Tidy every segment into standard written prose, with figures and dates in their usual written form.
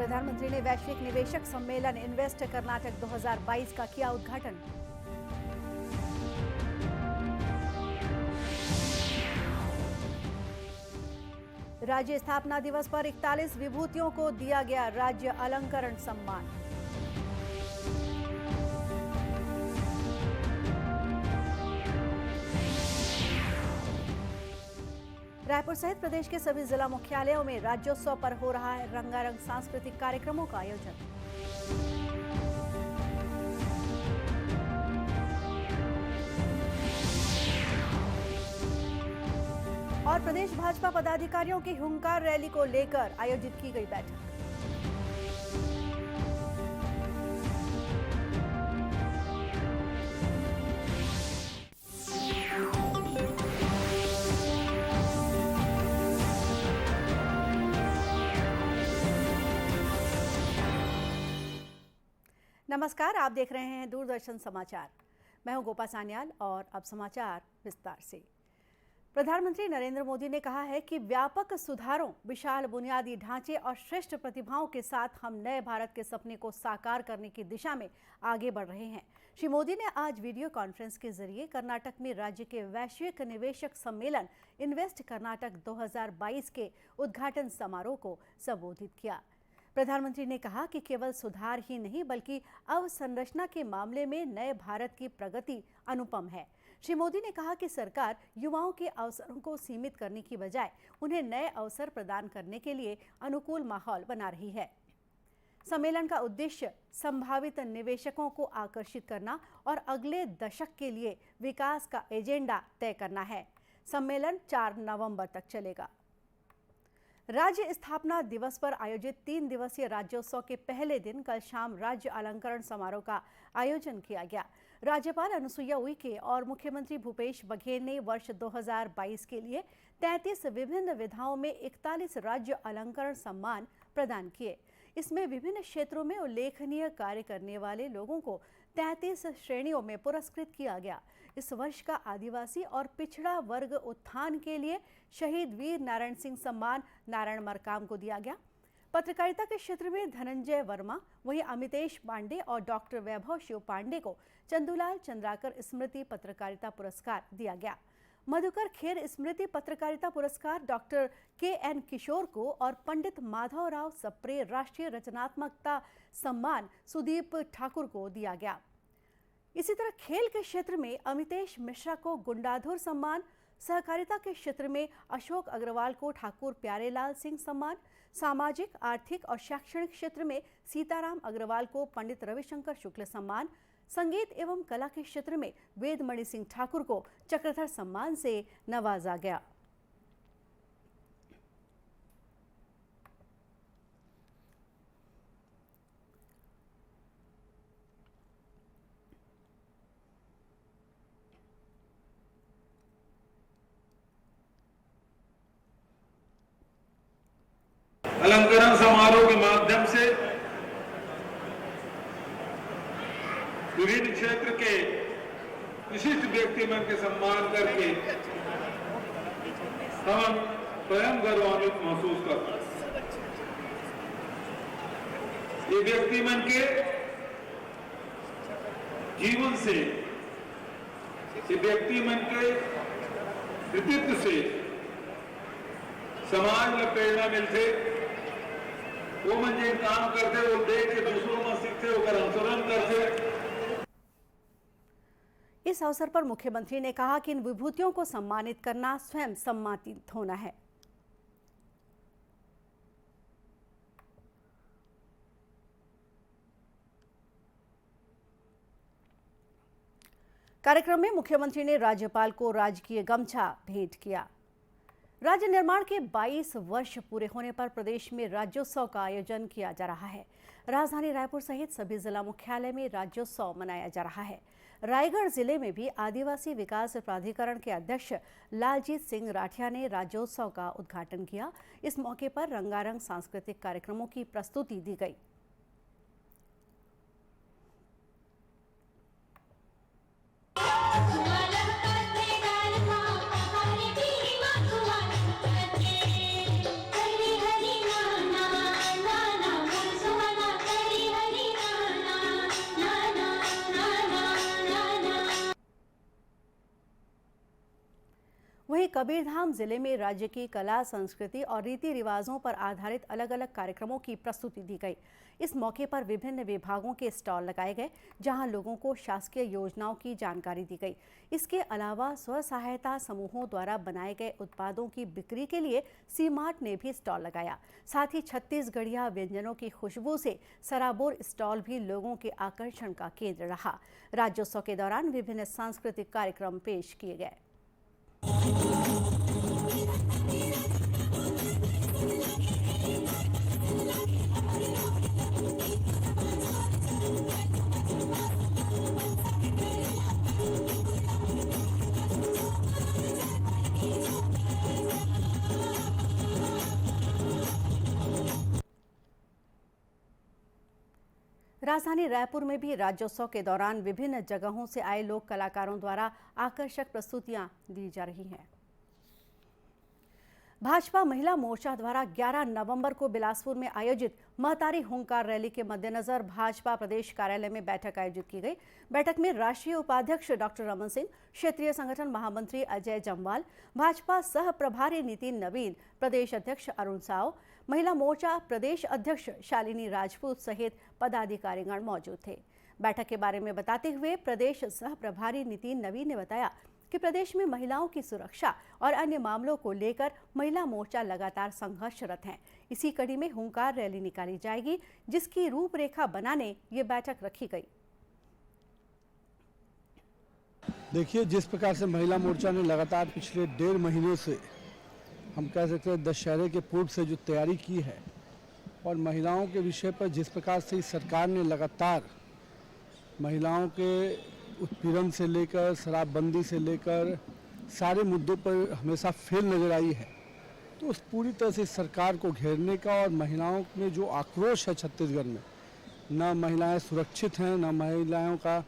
प्रधानमंत्री ने वैश्विक निवेशक सम्मेलन इन्वेस्ट कर्नाटक 2022 का किया उद्घाटन। राज्य स्थापना दिवस पर 41 विभूतियों को दिया गया राज्य अलंकरण सम्मान। रायपुर सहित प्रदेश के सभी जिला मुख्यालयों में राज्योत्सव पर हो रहा है रंगारंग सांस्कृतिक कार्यक्रमों का आयोजन। और प्रदेश भाजपा पदाधिकारियों की हुंकार रैली को लेकर आयोजित की गई बैठक। नमस्कार, आप देख रहे हैं दूरदर्शन समाचार। मैं हूं गोपा सान्याल और अब समाचार विस्तार से। प्रधानमंत्री नरेंद्र मोदी ने कहा है कि व्यापक सुधारों, विशाल बुनियादी ढांचे और श्रेष्ठ प्रतिभाओं के साथ हम नए भारत के सपने को साकार करने की दिशा में आगे बढ़ रहे हैं। श्री मोदी ने आज वीडियो कॉन्फ्रेंस के जरिए कर्नाटक में राज्य के वैश्विक निवेशक सम्मेलन इन्वेस्ट कर्नाटक 2022 के उद्घाटन समारोह को संबोधित किया। प्रधानमंत्री ने कहा कि केवल सुधार ही नहीं बल्कि अवसंरचना के मामले में नए भारत की प्रगति अनुपम है। श्री मोदी ने कहा कि सरकार युवाओं के अवसरों को सीमित करने की बजाय उन्हें नए अवसर प्रदान करने के लिए अनुकूल माहौल बना रही है। सम्मेलन का उद्देश्य संभावित निवेशकों को आकर्षित करना और अगले दशक के लिए विकास का एजेंडा तय करना है। सम्मेलन 4 नवंबर तक चलेगा। राज्य स्थापना दिवस पर आयोजित 3 दिवसीय राज्योत्सव के पहले दिन कल शाम राज्य अलंकरण समारोह का आयोजन किया गया। राज्यपाल अनुसुईया उइके और मुख्यमंत्री भूपेश बघेल ने वर्ष 2022 के लिए 33 विभिन्न विधाओं में 41 राज्य अलंकरण सम्मान प्रदान किए। इसमें विभिन्न क्षेत्रों में उल्लेखनीय कार्य करने वाले लोगों को 33 श्रेणियों में पुरस्कृत किया गया। इस वर्ष का आदिवासी और पिछड़ा वर्ग उत्थान के लिए शहीद वीर नारायण सिंह सम्मान नारायण मरकाम को दिया गया। पत्रकारिता के क्षेत्र में धनंजय वर्मा, वहीं अमितेश पांडे और डॉक्टर वैभव शिव पांडे को चंदूलाल चंद्राकर स्मृति पत्रकारिता पुरस्कार दिया गया। मधुकर खेर स्मृति पत्रकारिता पुरस्कार डॉक्टर KN किशोर को और पंडित माधवराव सप्रे राष्ट्रीय रचनात्मकता सम्मान सुदीप ठाकुर को दिया गया। इसी तरह खेल के क्षेत्र में अमितेश मिश्रा को गुंडाधुर सम्मान, सहकारिता के क्षेत्र में अशोक अग्रवाल को ठाकुर प्यारेलाल सिंह सम्मान, सामाजिक, आर्थिक और शैक्षणिक क्षेत्र में सीताराम अग्रवाल को पंडित रविशंकर शुक्ल सम्मान, संगीत एवं कला के क्षेत्र में वेदमणि सिंह ठाकुर को चक्रधर सम्मान से नवाजा गया। अलंकरण समारोह के माध्यम से विभिन्न क्षेत्र के विशिष्ट व्यक्तित्व के सम्मान करके हम स्वयं गौरवान्वित महसूस करते हैं। ये व्यक्तित्व के जीवन से, ये व्यक्तित्व के कृतित्व से समाज में प्रेरणा मिलते, वो म्हणजे काम करते, वो देख के दूसरों में सीखते, होकर अनुसरण करते। इस अवसर पर मुख्यमंत्री ने कहा कि इन विभूतियों को सम्मानित करना स्वयं सम्मानित होना है। कार्यक्रम में मुख्यमंत्री ने राज्यपाल को राजकीय गमछा भेंट किया। राज्य निर्माण के 22 वर्ष पूरे होने पर प्रदेश में राज्योत्सव का आयोजन किया जा रहा है। राजधानी रायपुर सहित सभी जिला मुख्यालय में राज्योत्सव मनाया जा रहा है। रायगढ़ जिले में भी आदिवासी विकास प्राधिकरण के अध्यक्ष लालजीत सिंह राठिया ने राज्योत्सव का उद्घाटन किया। इस मौके पर रंगारंग सांस्कृतिक कार्यक्रमों की प्रस्तुति दी गई। कबीरधाम जिले में राज्य की कला, संस्कृति और रीति रिवाजों पर आधारित अलग अलग कार्यक्रमों की प्रस्तुति दी गई। इस मौके पर विभिन्न विभागों के स्टॉल लगाए गए, जहां लोगों को शासकीय योजनाओं की जानकारी दी गई। इसके अलावा स्व सहायता समूहों द्वारा बनाए गए उत्पादों की बिक्री के लिए सी-मार्ट ने भी स्टॉल लगाया। साथ ही छत्तीसगढ़िया व्यंजनों की खुशबू से सराबोर स्टॉल भी लोगों के आकर्षण का केंद्र रहा। राज्योत्सव के दौरान विभिन्न सांस्कृतिक कार्यक्रम पेश किए गए। राजधानी रायपुर में भी राज्योत्सव के दौरान विभिन्न जगहों से आए लोक कलाकारों द्वारा आकर्षक प्रस्तुतियां दी जा रही हैं। भाजपा महिला मोर्चा द्वारा 11 नवंबर को बिलासपुर में आयोजित महतारी हुंकार रैली के मद्देनजर भाजपा प्रदेश कार्यालय में बैठक आयोजित की गई। बैठक में राष्ट्रीय उपाध्यक्ष डॉक्टर रमन सिंह, क्षेत्रीय संगठन महामंत्री अजय जम्वाल, भाजपा सह प्रभारी नितिन नवीन, प्रदेश अध्यक्ष अरुण साव, महिला मोर्चा प्रदेश अध्यक्ष शालिनी राजपूत सहित पदाधिकारीगण मौजूद थे। बैठक के बारे में बताते हुए प्रदेश सह प्रभारी नितिन नवीन ने बताया कि प्रदेश में महिलाओं की सुरक्षा और अन्य मामलों को लेकर महिला मोर्चा लगातार संघर्षरत है। इसी कड़ी में हुंकार रैली निकाली जाएगी, जिसकी रूपरेखा बनाने ये बैठक रखी गई। देखिए, जिस प्रकार से महिला मोर्चा ने लगातार पिछले 1.5 महीने से, हम कह सकते हैं दशहरे के पूर्व से जो तैयारी की है, और महिलाओं के विषय पर जिस प्रकार से सरकार ने लगातार महिलाओं के उत्पीड़न से लेकर शराबबंदी से लेकर सारे मुद्दों पर हमेशा फेल नजर आई है, तो उस पूरी तरह से सरकार को घेरने का और महिलाओं में जो आक्रोश है छत्तीसगढ़ में, न महिलाएं सुरक्षित हैं, न महिलाओं का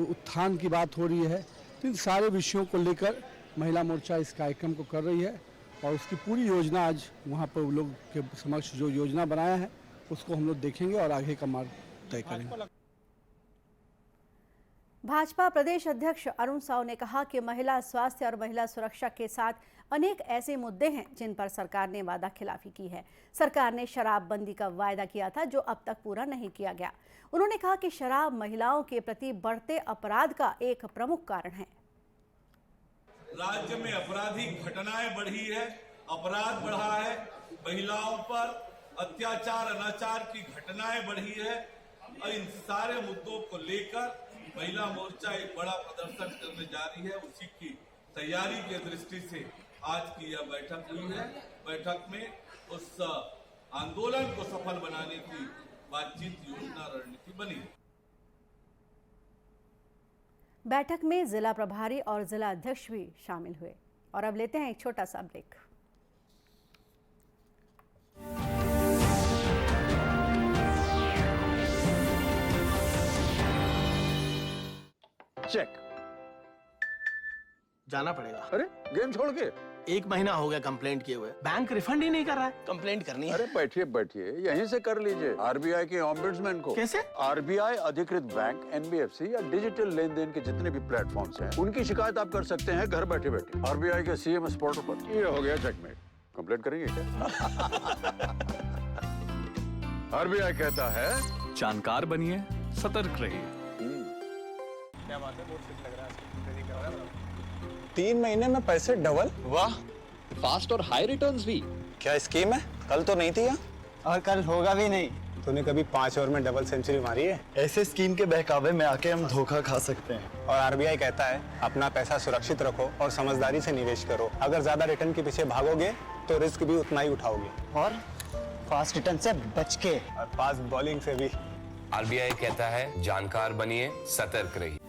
उत्थान की बात हो रही है, तो इन सारे विषयों को लेकर महिला मोर्चा इस कार्यक्रम को कर रही है और उसकी पूरी योजना आज वहाँ पर लोग के समक्ष जो योजना बनाया है उसको हम लोग देखेंगे और आगे का मार्ग तय करेंगे। भाजपा प्रदेश अध्यक्ष अरुण साव ने कहा कि महिला स्वास्थ्य और महिला सुरक्षा के साथ अनेक ऐसे मुद्दे हैं जिन पर सरकार ने वादा खिलाफी की है। सरकार ने शराबबंदी का वायदा किया था, जो अब तक पूरा नहीं किया गया। उन्होंने कहा कि शराब महिलाओं के प्रति बढ़ते अपराध का एक प्रमुख कारण है। राज्य में आपराधिक घटनाएं बढ़ी है, अपराध बढ़ा है, महिलाओं पर अत्याचार अनाचार की घटनाएं बढ़ी है और इन सारे मुद्दों को लेकर महिला मोर्चा एक बड़ा प्रदर्शन करने जा रही है। उसी की तैयारी के दृष्टि से आज की यह बैठक हुई है। बैठक में उस आंदोलन को सफल बनाने की बातचीत, योजना, रणनीति बनी। बैठक में जिला प्रभारी और जिला अध्यक्ष भी शामिल हुए। और अब लेते हैं एक छोटा सा ब्रेक। चेक जाना पड़ेगा। अरे गेम छोड़ के 1 महीना हो गया कंप्लेंट किए हुए, बैंक रिफंड ही नहीं कर रहा है। कंप्लेंट करनी है। अरे बैठिए बैठिए, यहीं से कर लीजिए आरबीआई के ऑम्बुड्समैन को। कैसे? आरबीआई अधिकृत बैंक, एनबीएफसी या डिजिटल लेन देन के जितने भी प्लेटफॉर्म्स हैं, उनकी शिकायत आप कर सकते हैं घर बैठे बैठे। आरबीआई के सीएमएस पोर्टल पर। ये हो गया चेकमेट। कंप्लेंट करेंगे क्या? आरबीआई कहता है जानकार बनिए, सतर्क रहिए। क्या बात है, बहुत फिट लग रहा है। 3 महीने में पैसे डबल, वाह। फास्ट और हाई रिटर्न्स भी। क्या स्कीम है? कल तो नहीं थी यहाँ। और कल होगा भी नहीं। तूने कभी 5 ओवर में डबल सेंचुरी मारी है? ऐसे स्कीम के बहकावे में आके हम धोखा खा सकते हैं। और आरबीआई कहता है अपना पैसा सुरक्षित रखो और समझदारी से निवेश करो। अगर ज्यादा रिटर्न के पीछे भागोगे तो रिस्क भी उतना ही उठाओगे। और फास्ट रिटर्न से बच के, और फास्ट बॉलिंग से भी। आरबीआई कहता है जानकार बनिए, सतर्क रहिए।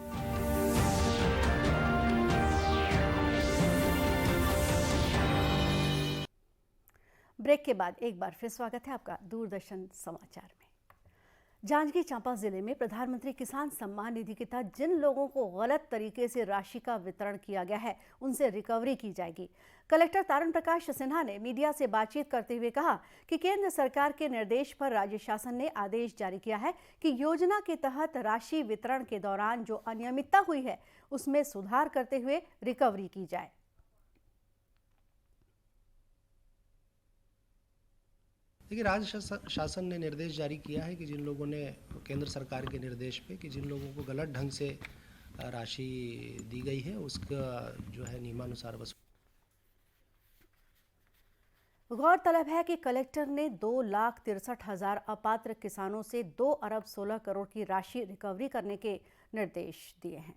ब्रेक के बाद एक बार फिर स्वागत है आपका दूरदर्शन समाचार में। जांजगीर चांपा जिले में प्रधानमंत्री किसान सम्मान निधि के तहत जिन लोगों को गलत तरीके से राशि का वितरण किया गया है, उनसे रिकवरी की जाएगी। कलेक्टर तारण प्रकाश सिन्हा ने मीडिया से बातचीत करते हुए कहा कि केंद्र सरकार के निर्देश पर राज्य शासन ने आदेश जारी किया है कि योजना के तहत राशि वितरण के दौरान जो अनियमितता हुई है, उसमें सुधार करते हुए रिकवरी की जाए। देखिए, राज्य शासन ने निर्देश जारी किया है कि जिन लोगों ने केंद्र सरकार के निर्देश पे कि जिन लोगों को गलत ढंग से राशि दी गई है उसका जो है नियमानुसार वसूल। गौरतलब है कि कलेक्टर ने 2,63,000 अपात्र किसानों से 2 अरब 16 करोड़ की राशि रिकवरी करने के निर्देश दिए हैं।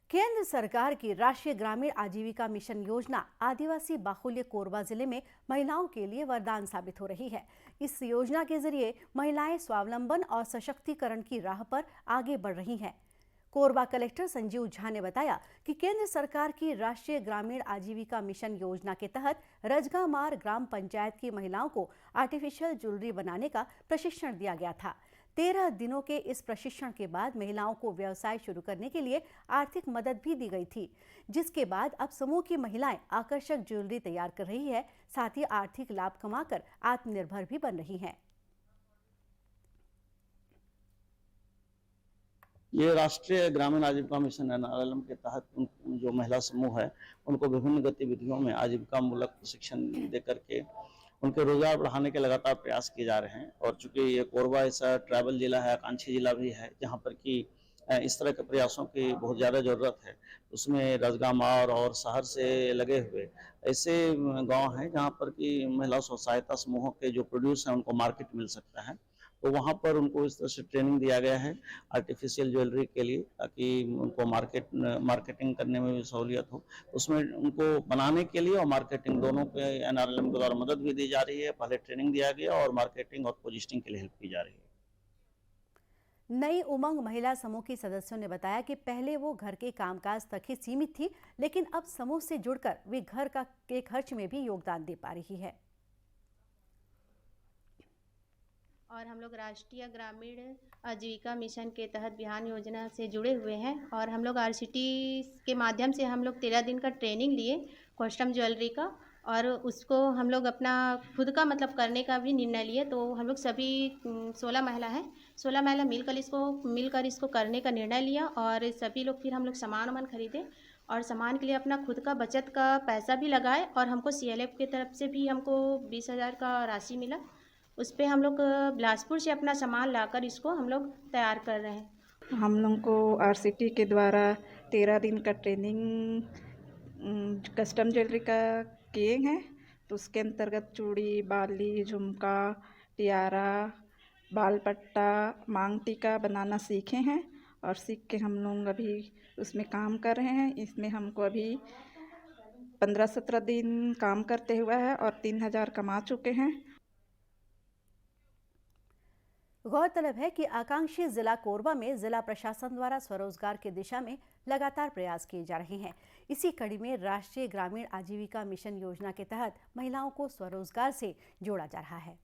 केंद्र सरकार की राष्ट्रीय ग्रामीण आजीविका मिशन योजना आदिवासी बाहुल्य कोरबा जिले में महिलाओं के लिए वरदान साबित हो रही है। इस योजना के जरिए महिलाएं स्वावलंबन और सशक्तिकरण की राह पर आगे बढ़ रही हैं। कोरबा कलेक्टर संजीव झा ने बताया कि केंद्र सरकार की राष्ट्रीय ग्रामीण आजीविका मिशन योजना के तहत रजगामार ग्राम पंचायत की महिलाओं को आर्टिफिशियल ज्वेलरी बनाने का प्रशिक्षण दिया गया था। 13 दिनों के इस प्रशिक्षण के बाद महिलाओं को व्यवसाय शुरू करने के लिए आर्थिक मदद भी दी गई थी, जिसके बाद अब समूह की महिलाएं आकर्षक ज्वेलरी तैयार कर रही है, साथ ही आर्थिक लाभ कमाकर आत्मनिर्भर भी बन रही हैं। ये राष्ट्रीय ग्रामीण आजीविका मिशन NRLM के तहत जो महिला समूह है उनको विभिन्न गतिविधियों में आजीविका मूलक प्रशिक्षण दे करके उनके रोजगार बढ़ाने के लगातार प्रयास किए जा रहे हैं। और चूंकि ये कोरबा ऐसा ट्राइबल जिला है, आकांक्षी जिला भी है, जहाँ पर कि इस तरह के प्रयासों की बहुत ज़्यादा ज़रूरत है, उसमें रजगामार और शहर से लगे हुए ऐसे गांव हैं जहाँ पर कि महिला स्व सहायता समूहों के जो प्रोड्यूस हैं उनको मार्केट मिल सकता है। तो वहाँ पर उनको इस तरह से ट्रेनिंग दिया गया है आर्टिफिशियल ज्वेलरी के लिए, ताकि उनको मार्केटिंग करने में भी सहूलियत हो। उसमें उनको बनाने के लिए और मार्केटिंग दोनों पे NRLM के द्वारा मदद भी दी जा रही है। पहले ट्रेनिंग दिया गया और मार्केटिंग और पोजिशनिंग के लिए हेल्प की जा रही है। नई उमंग महिला समूह की सदस्यों ने बताया कि पहले वो घर के कामकाज तक ही सीमित थी, लेकिन अब समूह से जुड़कर वे घर के खर्च में भी योगदान दे पा रही है। और हम लोग राष्ट्रीय ग्रामीण आजीविका मिशन के तहत बिहान योजना से जुड़े हुए हैं और हम लोग RCT के माध्यम से हम लोग 13 दिन का ट्रेनिंग लिए कस्टम ज्वेलरी का, और उसको हम लोग अपना खुद का मतलब करने का भी निर्णय लिए। तो हम लोग सभी 16 महिला हैं, 16 महिला मिलकर इसको करने का निर्णय लिया और सभी लोग फिर हम लोग सामान खरीदे और सामान के लिए अपना खुद का बचत का पैसा भी लगाए और हमको CLF की तरफ से भी हमको 20,000 का राशि मिला। उस पर हम लोग बिलासपुर से अपना सामान लाकर इसको हम लोग तैयार कर रहे हैं। हम लोग को RCT के द्वारा 13 दिन का ट्रेनिंग कस्टम ज्वेलरी का किए हैं। तो उसके अंतर्गत चूड़ी, बाली, झुमका, टियारा, बाल पट्टा, मांग टीका बनाना सीखे हैं और सीख के हम लोग अभी उसमें काम कर रहे हैं। इसमें हमको अभी 15-17 दिन काम करते हुआ है और 3,000 कमा चुके हैं। गौरतलब है कि आकांक्षी जिला कोरबा में जिला प्रशासन द्वारा स्वरोजगार की दिशा में लगातार प्रयास किए जा रहे हैं। इसी कड़ी में राष्ट्रीय ग्रामीण आजीविका मिशन योजना के तहत महिलाओं को स्वरोजगार से जोड़ा जा रहा है।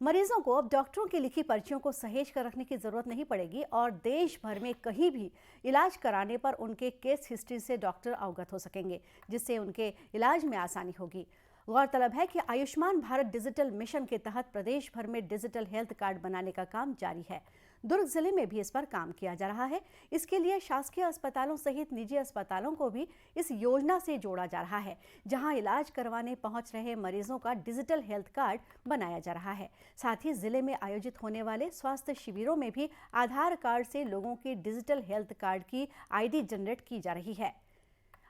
मरीजों को अब डॉक्टरों की लिखी पर्चियों को सहेज कर रखने की जरूरत नहीं पड़ेगी और देश भर में कहीं भी इलाज कराने पर उनके केस हिस्ट्री से डॉक्टर अवगत हो सकेंगे, जिससे उनके इलाज में आसानी होगी। गौरतलब है कि आयुष्मान भारत डिजिटल मिशन के तहत प्रदेश भर में डिजिटल हेल्थ कार्ड बनाने का काम जारी है। दुर्ग जिले में भी इस पर काम किया जा रहा है। इसके लिए शासकीय अस्पतालों सहित निजी अस्पतालों को भी इस योजना से जोड़ा जा रहा है, जहां इलाज करवाने पहुंच रहे मरीजों का डिजिटल हेल्थ कार्ड बनाया जा रहा है। साथ ही जिले में आयोजित होने वाले स्वास्थ्य शिविरों में भी आधार कार्ड से लोगों की डिजिटल हेल्थ कार्ड की ID जनरेट की जा रही है।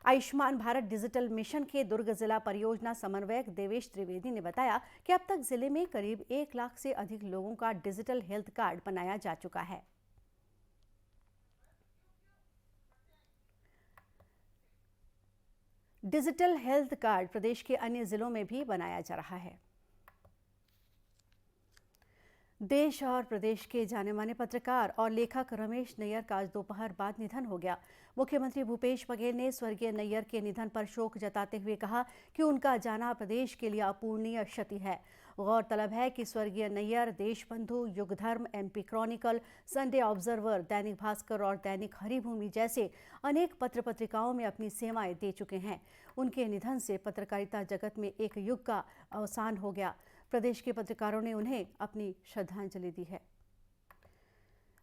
आयुष्मान भारत डिजिटल मिशन के दुर्ग जिला परियोजना समन्वयक देवेश त्रिवेदी ने बताया कि अब तक जिले में करीब 1 लाख से अधिक लोगों का डिजिटल हेल्थ कार्ड बनाया जा चुका है। डिजिटल हेल्थ कार्ड प्रदेश के अन्य जिलों में भी बनाया जा रहा है। देश और प्रदेश के जाने माने पत्रकार और लेखक रमेश नैयर का आज दोपहर बाद निधन हो गया। मुख्यमंत्री भूपेश बघेल ने स्वर्गीय नैयर के निधन पर शोक जताते हुए कहा कि उनका जाना प्रदेश के लिए अपूरणीय क्षति है। गौरतलब है कि स्वर्गीय Nayyar Deshbandhu, Yugdharm, MP Chronicle, Sunday Observer, Dainik Bhaskar और दैनिक हरिभूमि जैसे अनेक पत्र पत्रिकाओं में अपनी सेवाएं दे चुके हैं। उनके निधन से पत्रकारिता जगत में एक युग का अवसान हो गया। प्रदेश के पत्रकारों ने उन्हें अपनी श्रद्धांजलि दी है।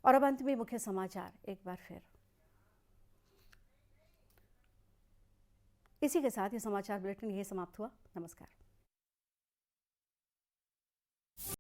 और अब अंत में मुख्य समाचार एक बार फिर। इसी के साथ ये समाचार बुलेटिन यही समाप्त हुआ। नमस्कार।